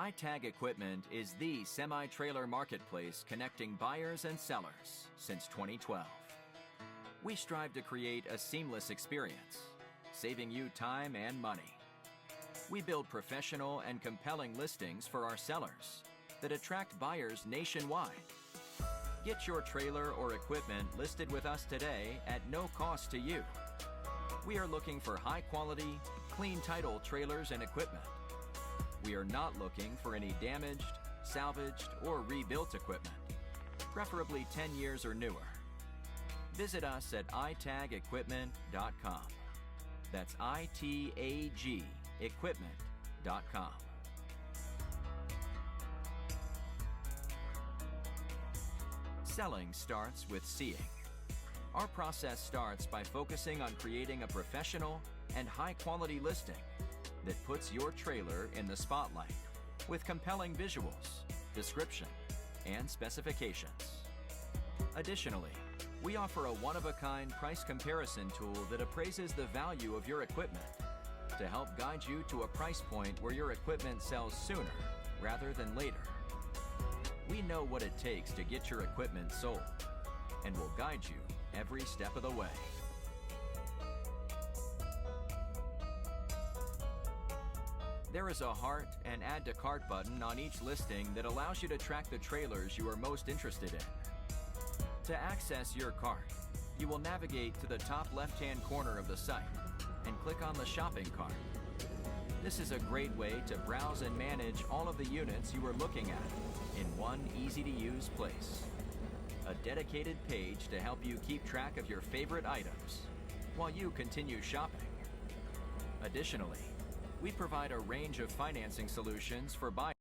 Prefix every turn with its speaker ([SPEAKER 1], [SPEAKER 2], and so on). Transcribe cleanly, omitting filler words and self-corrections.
[SPEAKER 1] iTag Equipment is the semi-trailer marketplace connecting buyers and sellers since 2012. We strive to create a seamless experience, saving you time and money. We build professional and compelling listings for our sellers that attract buyers nationwide. Get your trailer or equipment listed with us today at no cost to you. We are looking for high-quality, clean title trailers and equipment. We are not looking for any damaged, salvaged, or rebuilt equipment, preferably 10 years or newer. Visit us at itagequipment.com. That's ITAG equipment.com. Selling starts with seeing. Our process starts by focusing on creating a professional and high-quality listing that puts your trailer in the spotlight with compelling visuals, description, and specifications. Additionally, we offer a one-of-a-kind price comparison tool that appraises the value of your equipment to help guide you to a price point where your equipment sells sooner rather than later. We know what it takes to get your equipment sold and will guide you every step of the way. There is a heart and add to cart button on each listing that allows you to track the trailers you are most interested in. To access your cart, you will navigate to the top left-hand corner of the site and click on the shopping cart. This is a great way to browse and manage all of the units you are looking at in one easy-to-use place. A dedicated page to help you keep track of your favorite items while you continue shopping. Additionally, we provide a range of financing solutions for buyers.